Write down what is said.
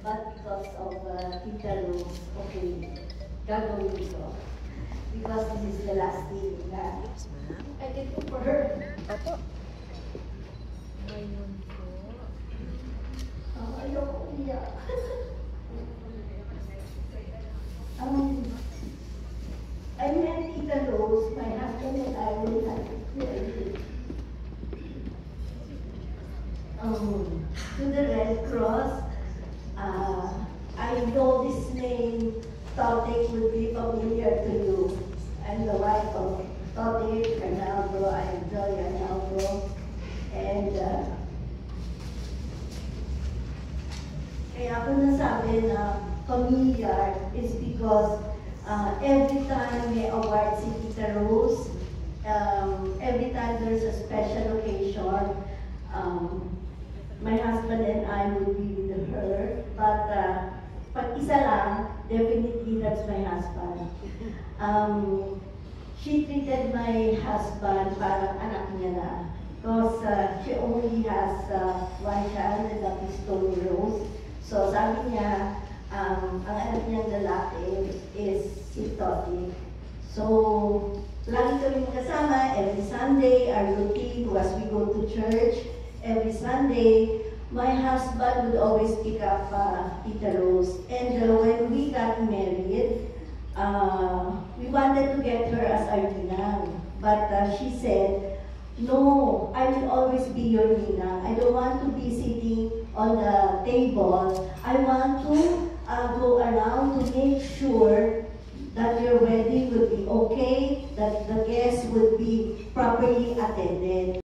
but because of Tita Rose, okay, gagawin ko. Because this is the last day na I can do for her. Opo. Ngayon po. Ayoko umiyak. I met Tita Rose, my husband and I will have to the Red Cross. I know this name, Totic, would be familiar to you. I'm the wife of Totic Canalbro. I am Joy Canalbro. And kaya ako nasabi na familiar is because every time may award si Tita Rose, every time there's a special occasion, my husband and I would be with her, but pag isa lang, definitely that's my husband. She treated my husband parang anak niya na, because she only has one child, and that is Tony Rose. So sabi niya, ang anak niyang lalaki is si Toti. So, lagi kami kasama every Sunday. Our routine was we go to church every Sunday. My husband would always pick up Tita Rose. And when we got married, we wanted to get her as our ninang. But she said, no, I will always be your ninang. I don't want to be sitting on the table. I want to go around to make sure that your wedding would be okay, that the guests would be properly attended.